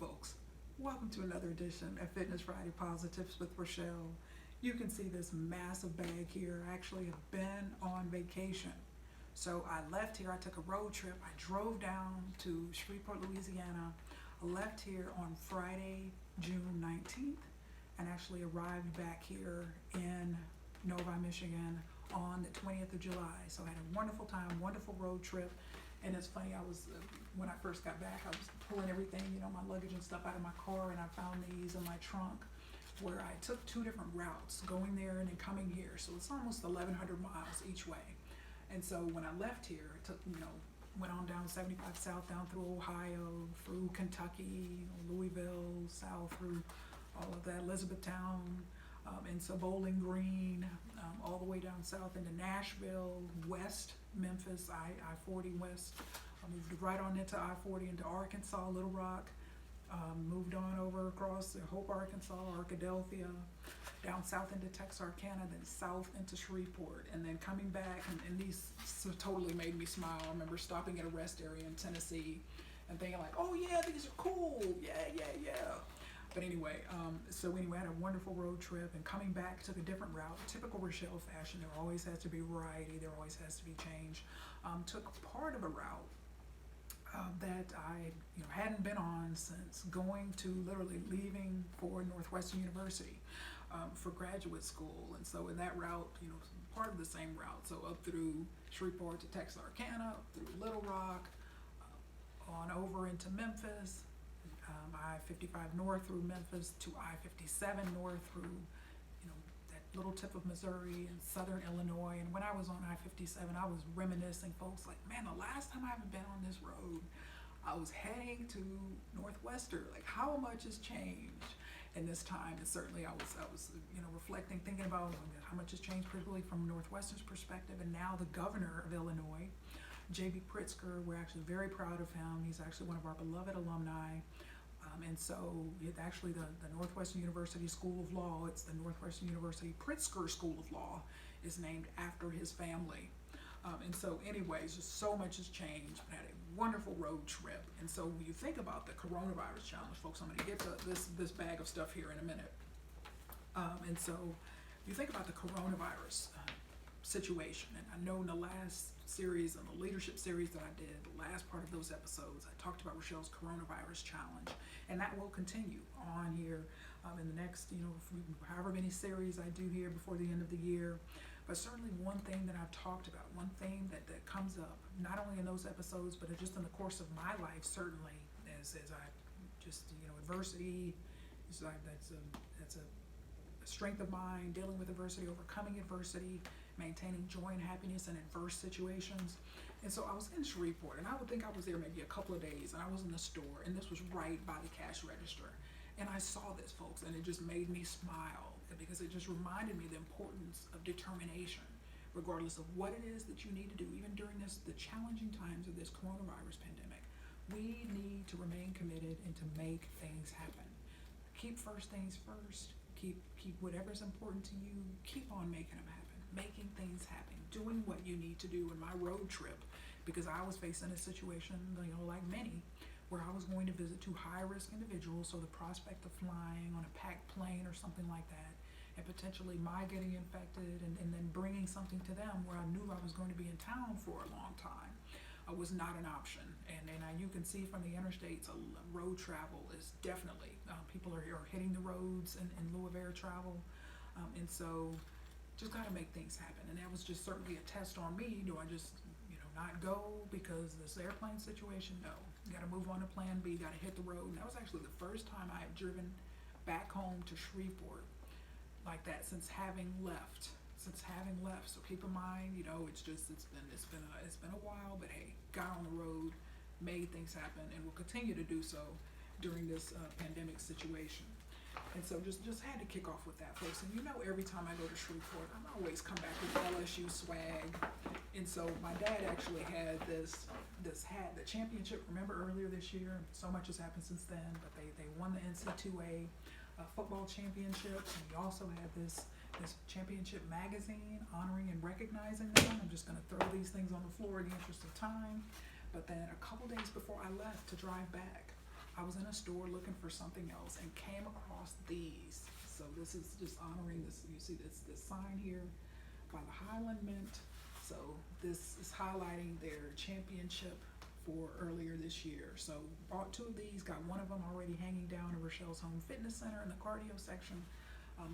folks. Welcome to another edition of Fitness Friday Posi-TIPS with Rachelle. You can see this massive bag here. I actually have been on vacation. So I left here, I took a road trip. I drove down to Shreveport, Louisiana. I left here on Friday, June 19th, and actually arrived back here in Novi-Michigan on the 20th of July. So I had a wonderful time, wonderful road trip. And it's funny, when I first got back, I was pulling everything, my luggage and stuff out of my car, and I found these in my trunk where I took two different routes, going there and then coming here. So it's almost 1,100 miles each way. And so when I left here, it took, went on down 75 South, down through Ohio, through Kentucky, Louisville, south through all of that, Elizabethtown, and so Bowling Green, all the way down south into Nashville, west Memphis, I-40 west. I moved right on into I-40 into Arkansas, Little Rock. Moved on over across Hope, Arkansas, Arkadelphia, down south into Texarkana, then south into Shreveport, and then coming back, and these totally made me smile. I remember stopping at a rest area in Tennessee and thinking like, oh yeah, these are cool, yeah. But anyway, I had a wonderful road trip, and coming back took a different route. Typical Rachelle fashion, there always has to be variety, there always has to be change. Took part of a route that I hadn't been on since going to literally leaving for Northwestern University for graduate school. And so in that route, part of the same route, so up through Shreveport to Texarkana, up through Little Rock, on over into Memphis, I-55 north through Memphis to I-57 north through that little tip of Missouri and southern Illinois. And when I was on I-57, I was reminiscing, folks, like, man, the last time I haven't been on this road, I was heading to Northwestern. Like, how much has changed in this time? And certainly I was reflecting, thinking about how much has changed, particularly from Northwestern's perspective. And now the governor of Illinois, J.B. Pritzker, we're actually very proud of him. He's actually one of our beloved alumni. And so it's actually the Northwestern University School of Law, it's the Northwestern University Pritzker School of Law, is named after his family. And so anyways, just so much has changed. I had a wonderful road trip. And so when you think about the coronavirus challenge, folks, I'm gonna get to this bag of stuff here in a minute. And so you think about the coronavirus situation, and I know in the last series, in the leadership series that I did, the last part of those episodes, I talked about Rachelle's coronavirus challenge, and that will continue on here in the next, however many series I do here before the end of the year. But certainly one thing that I've talked about, one thing that comes up, not only in those episodes, but just in the course of my life, certainly, as I just, adversity, that's a strength of mine, dealing with adversity, overcoming adversity, maintaining joy and happiness in adverse situations. And so I was in Shreveport, and I would think I was there maybe a couple of days, and I was in the store, and this was right by the cash register. And I saw this, folks, and it just made me smile, because it just reminded me the importance of determination, regardless of what it is that you need to do, even during the challenging times of this coronavirus pandemic. We need to remain committed and to make things happen. Keep first things first. Keep whatever's important to you, keep on making them happen, making things happen, doing what you need to do. In my road trip, because I was facing a situation, like many, where I was going to visit two high-risk individuals, so the prospect of flying on a packed plane or something like that, and potentially my getting infected and then bringing something to them where I knew I was going to be in town for a long time, was not an option. And you can see from the interstates, road travel is definitely, people are hitting the roads in lieu of air travel. And so just got to make things happen. And that was just certainly a test on me. Do I just, not go because this airplane situation? No. You got to move on to plan B, got to hit the road. And that was actually the first time I have driven back home to Shreveport like that since having left. So keep in mind, it's been a while, but hey, got on the road, made things happen, and will continue to do so during this pandemic situation. And so just had to kick off with that, folks. And every time I go to Shreveport, I always come back with LSU swag. And so my dad actually had this hat, the championship, remember earlier this year? So much has happened since then, but they won the NC2A football championship. And we also had this championship magazine honoring and recognizing them. I'm just going to throw these things on the floor in the interest of time. But then a couple days before I left to drive back, I was in a store looking for something else and came across these. So this is just honoring this. You see this sign here by the Highland Mint. So this is highlighting their championship for earlier this year. So bought 2 of these, got one of them already hanging down in Rachelle's Home Fitness Center in the cardio section.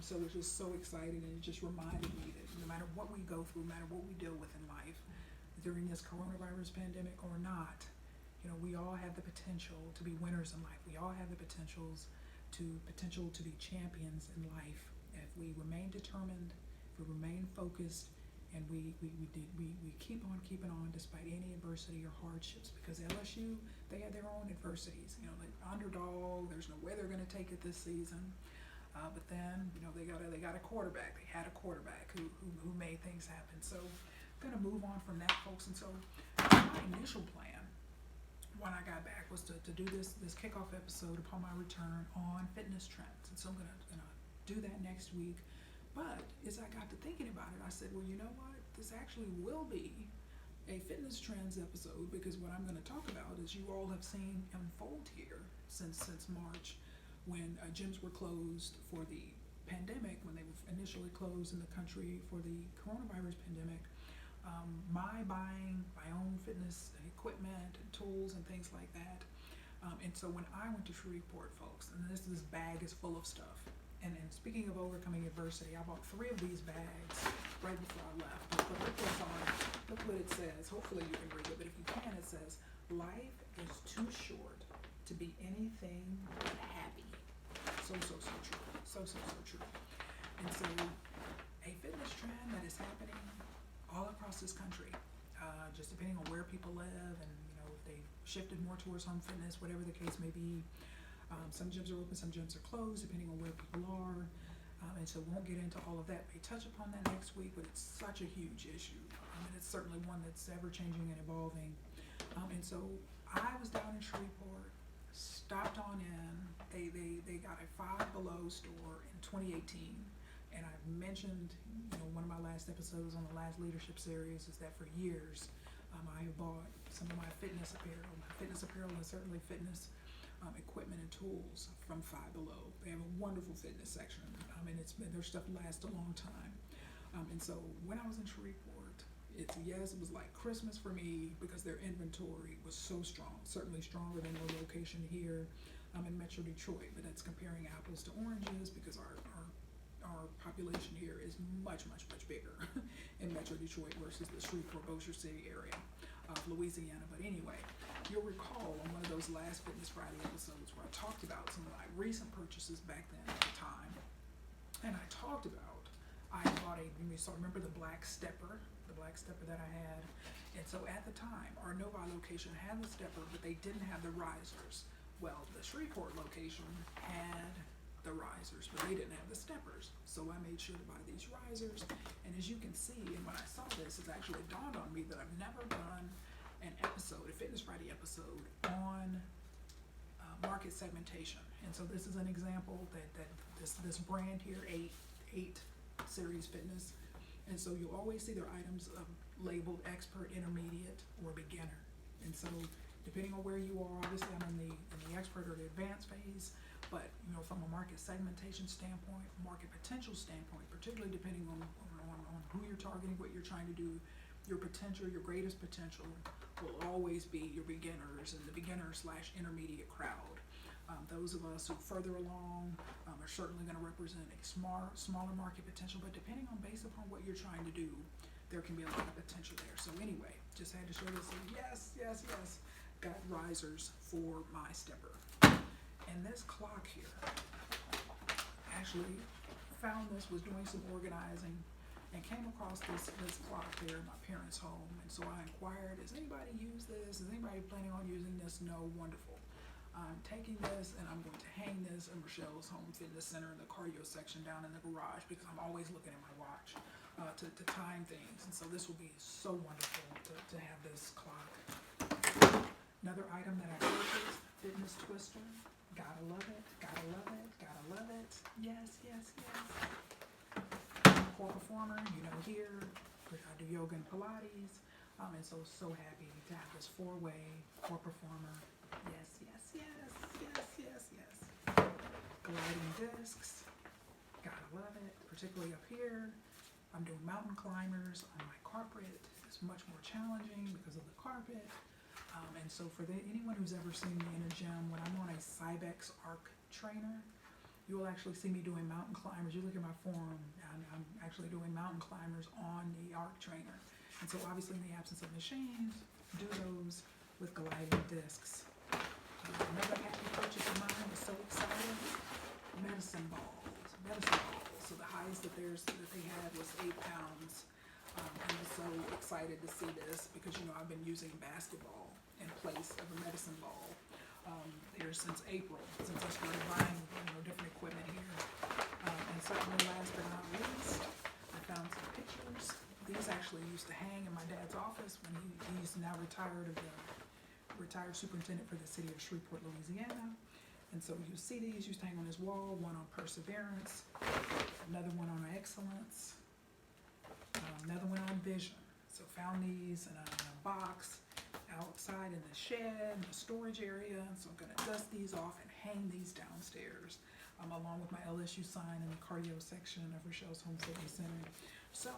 So it was just so exciting, and it just reminded me that no matter what we go through, no matter what we deal with in life, during this coronavirus pandemic or not, we all have the potential to be winners in life. We all have the potential to be champions in life if we remain determined, if we remain focused, and we keep on keeping on despite any adversity or hardships. Because LSU, they had their own adversities. Like underdog, there's no way they're going to take it this season. But then, they got a quarterback. They had a quarterback who made things happen. So I'm going to move on from that, folks. And so my initial plan when I got back was to do this kickoff episode upon my return on fitness trends. And so I'm going to do that next week. But as I got to thinking about it, I said, well, you know what? This actually will be a fitness trends episode, because what I'm going to talk about is you all have seen unfold here since March, when gyms were closed for the pandemic, when they were initially closed in the country for the coronavirus pandemic. My buying my own fitness equipment and tools and things like that. And so when I went to Shreveport, folks, and this bag is full of stuff. And speaking of overcoming adversity, I bought 3 of these bags right before I left. But look what's on it. Look what it says. Hopefully you can read it, but if you can, it says, "Life is too short to be anything but happy." So true. So true. And so a fitness trend that is happening all across this country, just depending on where people live, and if they shifted more towards home fitness, whatever the case may be. Some gyms are open, some gyms are closed, depending on where people are. And so we won't get into all of that. We touch upon that next week, but it's such a huge issue. It's certainly one that's ever changing and evolving. And so I was down in Shreveport, stopped on in. They got a Five Below store in 2018. And I've mentioned, one of my last episodes on the last leadership series is that for years, I have bought some of my fitness apparel and certainly fitness equipment and tools from Five Below. They have a wonderful fitness section, and their stuff lasts a long time. And so when I was in Shreveport, it was like Christmas for me, because their inventory was so strong, certainly stronger than their location here in Metro Detroit. But that's comparing apples to oranges, because our population here is much bigger in Metro Detroit versus the Shreveport, Bossier City area of Louisiana. But anyway, you'll recall on one of those last Fitness Friday episodes where I talked about some of my recent purchases back then at the time. And I talked about, I bought remember the black stepper that I had. And so at the time, our Novi location had the stepper, but they didn't have the risers. Well, the Shreveport location had the risers, but they didn't have the steppers. So I made sure to buy these risers. And as you can see, and when I saw this, it's actually dawned on me that I've never done an episode, a Fitness Friday episode, on market segmentation. And so this is an example that this brand here, 8 Series Fitness. And so you'll always see their items labeled expert, intermediate, or beginner. And so depending on where you are, obviously I'm in the expert or the advanced phase. But from a market segmentation standpoint, market potential standpoint, particularly depending on who you're targeting, what you're trying to do, your potential, your greatest potential will always be your beginners and the beginner/intermediate crowd. Those of us who are further along are certainly going to represent a smaller market potential. But depending on based upon what you're trying to do, there can be a lot of potential there. So anyway, just had to show this. Yes. Got risers for my stepper. And this clock here, actually found this, was doing some organizing, and came across this clock there in my parents' home. And so I inquired, does anybody use this? Is anybody planning on using this? No. Wonderful. I'm taking this and I'm going to hang this in Rachelle's Home Fitness Center in the cardio section down in the garage, because I'm always looking at my watch to time things. And so this will be so wonderful to have this clock. Another item that I purchased, fitness twister. Gotta love it. Yes. Core performer, here, I do yoga and Pilates. And so happy to have this 4-way core performer. Yes. discs. Gotta love it, particularly up here. I'm doing mountain climbers on my carpet. It's much more challenging because of the carpet. And so for anyone who's ever seen me in a gym, when I'm on a Cybex arc trainer, you will actually see me doing mountain climbers. You look at my form, and I'm actually doing mountain climbers on the arc trainer. And so obviously in the absence of machines, do those with gliding discs. Another happy purchase of mine, I was so excited. Medicine balls. So the highest that they had was 8 pounds. I was so excited to see this because, you know, I've been using basketball in place of a medicine ball here since April, since I started buying, you know, different equipment here. And certainly last but not least, I found some pictures. These actually used to hang in my dad's office when he's now retired superintendent for the city of Shreveport, Louisiana. And so you see these used to hang on his wall, one on perseverance, another one on excellence, another one on vision. So found these in a box outside in the shed, in the storage area. And so I'm gonna dust these off and hang these downstairs, along with my LSU sign in the cardio section of Rachelle's Home Fitness Center. So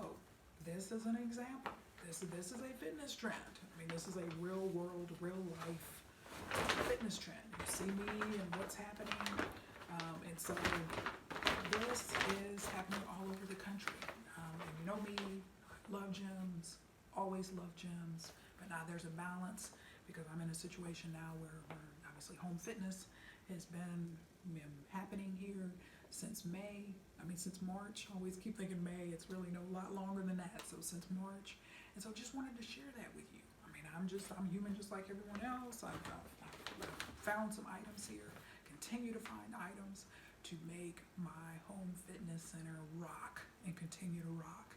this is an example. This is a fitness trend. I mean, this is a real world, real life fitness trend. You see me and what's happening. And so this is happening all over the country. And you know me, I love gyms, always love gyms, but now there's a balance because I'm in a situation now where obviously home fitness has been happening here since since March. I always keep thinking May, it's really a lot longer than that. So since March. And so just wanted to share that with you. I mean, I'm human just like everyone else. I've found some items here, continue to find items to make my home fitness center rock and continue to rock.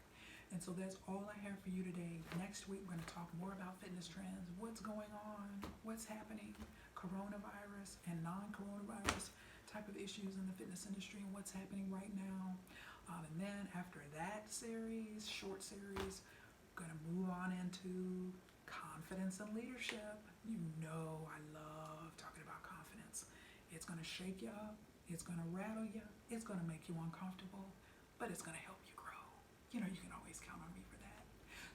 And so that's all I have for you today. Next week, we're going to talk more about fitness trends, what's going on, what's happening, coronavirus and non-coronavirus type of issues in the fitness industry and what's happening right now. And then after that short series, going to move on into confidence and leadership. You know I love talking about confidence. It's going to shake you up. It's going to rattle you. It's going to make you uncomfortable, but it's going to help you grow. You know, you can always count on me for that.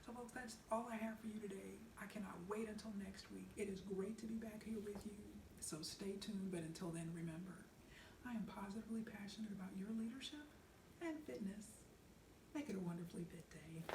So folks, that's all I have for you today. I cannot wait until next week. It is great to be back here with you. So stay tuned, but until then, remember, I am positively passionate about your leadership and fitness. Make it a wonderfully fit day.